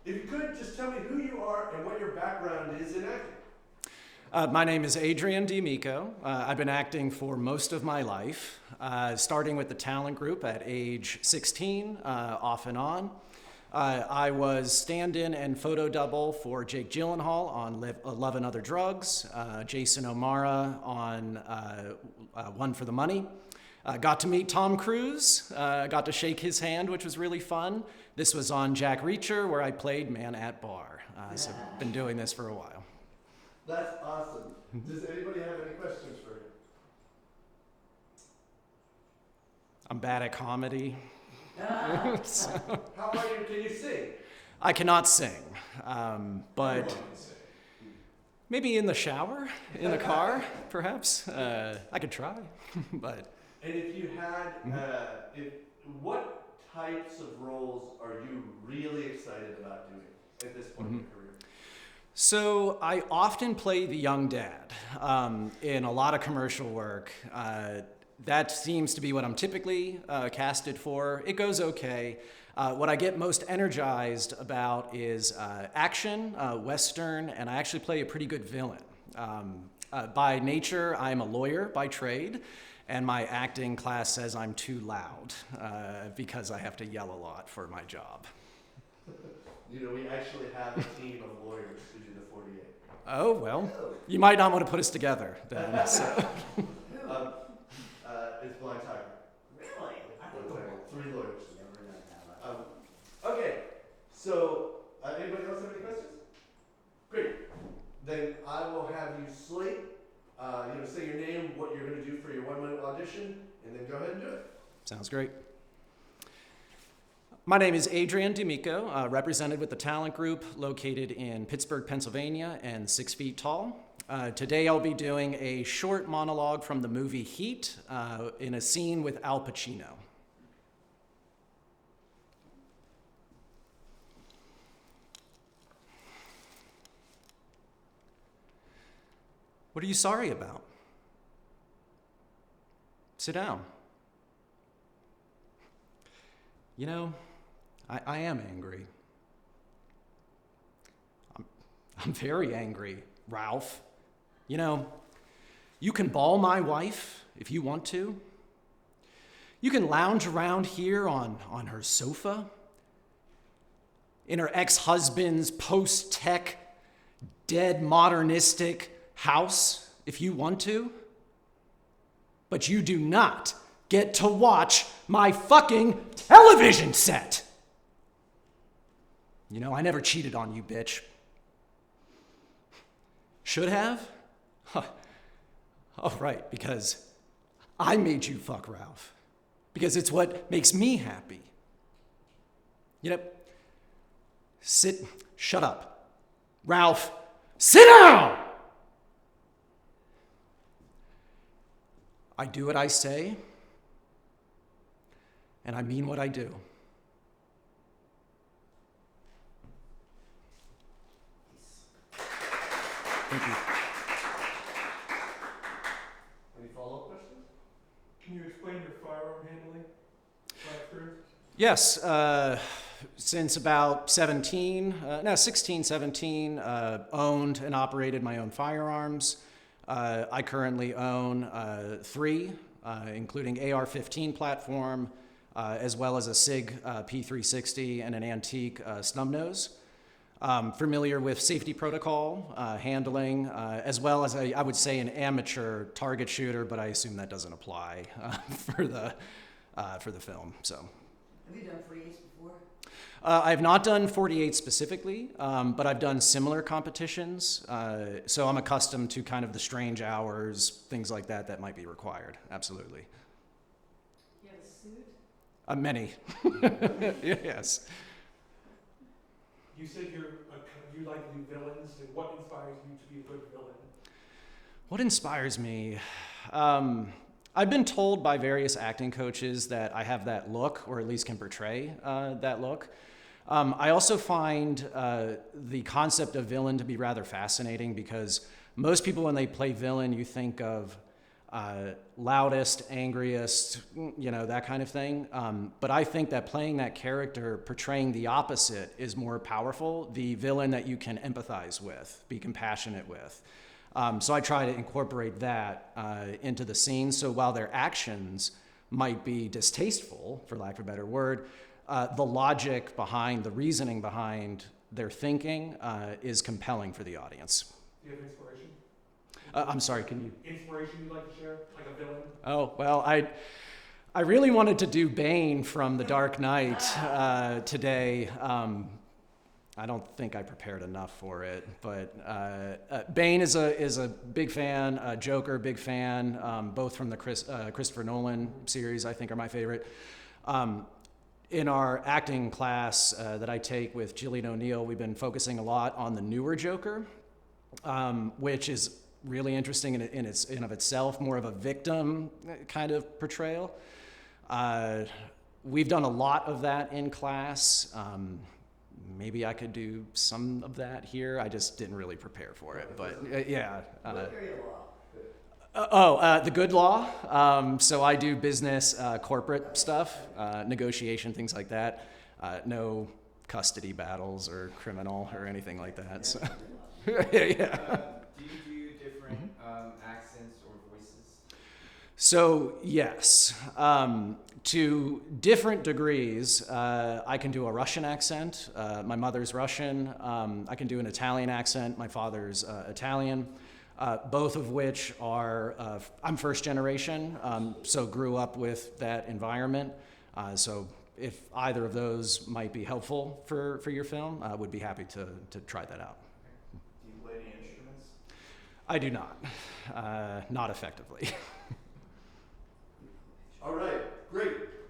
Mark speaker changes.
Speaker 1: If you could, just tell me who you are and what your background is in acting.
Speaker 2: My name is Adrian Damico. I've been acting for most of my life, starting with the talent group at age 16, off and on. I was stand-in and photo double for Jake Gyllenhaal on Love and Other Drugs, Jason O'Mara on One for the Money. Got to meet Tom Cruise, got to shake his hand, which was really fun. This was on Jack Reacher, where I played Man at Bar. So I've been doing this for a while.
Speaker 1: That's awesome. Does anybody have any questions for him?
Speaker 2: I'm bad at comedy. So,
Speaker 1: How about you? Can you sing?
Speaker 2: I cannot sing, but maybe in the shower, in the car, perhaps. I could try, but.
Speaker 1: And if you had, what types of roles are you really excited about doing at this point in your career?
Speaker 2: So I often play the young dad in a lot of commercial work. That seems to be what I'm typically casted for. It goes okay. What I get most energized about is action, Western, and I actually play a pretty good villain. By nature, I'm a lawyer by trade, and my acting class says I'm too loud because I have to yell a lot for my job.
Speaker 1: You know, we actually have a team of lawyers who do the 48.
Speaker 2: Oh, well, you might not want to put us together then. So.
Speaker 1: It's Blind Tiger.
Speaker 3: Really? I think
Speaker 1: Three lawyers. Okay, so anybody else have any questions? Great. Then I will have you slate, say your name, what you're going to do for your 1 minute audition, and then go ahead and do it.
Speaker 2: Sounds great. My name is Adrian Damico, represented with the talent group located in Pittsburgh, Pennsylvania, and 6 feet tall. Today I'll be doing a short monologue from the movie Heat in a scene with Al Pacino. What are you sorry about? Sit down. You know, I am angry. I'm very angry, Ralph. You know, you can ball my wife if you want to. You can lounge around here on her sofa, in her ex-husband's post-tech, dead modernistic house if you want to. But you do not get to watch my fucking television set. You know, I never cheated on you, bitch. Should have? Huh. Oh, right, because I made you fuck Ralph. Because it's what makes me happy. You know, shut up. Ralph, sit down! I do what I say, and I mean what I do. Thank you.
Speaker 1: Any follow-up questions?
Speaker 4: Can you explain your firearm handling experience?
Speaker 2: Yes, since about 16, 17, owned and operated my own firearms. I currently own 3, including AR-15 platform, as well as a SIG P360 and an antique snub nose. Familiar with safety protocol, handling, as well as I would say an amateur target shooter, but I assume that doesn't apply for the film. So.
Speaker 3: Have you done 48s before?
Speaker 2: I have not done 48 specifically, but I've done similar competitions. So I'm accustomed to kind of the strange hours, things like that might be required. Absolutely.
Speaker 3: You have a suit?
Speaker 2: Many. Yes.
Speaker 4: You said you like to do villains, and what inspires you to be a good villain?
Speaker 2: What inspires me? I've been told by various acting coaches that I have that look, or at least can portray that look. I also find the concept of villain to be rather fascinating because most people, when they play villain, you think of loudest, angriest, that kind of thing. But I think that playing that character, portraying the opposite, is more powerful. The villain that you can empathize with, be compassionate with. So I try to incorporate that into the scene. So while their actions might be distasteful, for lack of a better word, the logic behind, the reasoning behind their thinking is compelling for the audience.
Speaker 4: Do you have inspiration?
Speaker 2: I'm sorry, can you?
Speaker 4: Inspiration you'd like to share, like a villain?
Speaker 2: Oh, well, I really wanted to do Bane from The Dark Knight today. I don't think I prepared enough for it, but Bane is a big fan. Joker, big fan. Both from the Christopher Nolan series, I think, are my favorite. In our acting class that I take with Gillian O'Neill, we've been focusing a lot on the newer Joker, which is really interesting in of itself, more of a victim kind of portrayal. We've done a lot of that in class. Maybe I could do some of that here. I just didn't really prepare for it, but yeah.
Speaker 3: What area of law?
Speaker 2: The good law. So I do business, corporate stuff, negotiation, things like that. No custody battles or criminal or anything like that. So. Yeah.
Speaker 5: Do you do different accents or voices?
Speaker 2: So yes, to different degrees. I can do a Russian accent. My mother's Russian. I can do an Italian accent. My father's Italian. Both of which are, I'm first generation, so grew up with that environment. So if either of those might be helpful for your film, I would be happy to try that out.
Speaker 5: Do you play any instruments?
Speaker 2: I do not, not effectively.
Speaker 1: All right, great.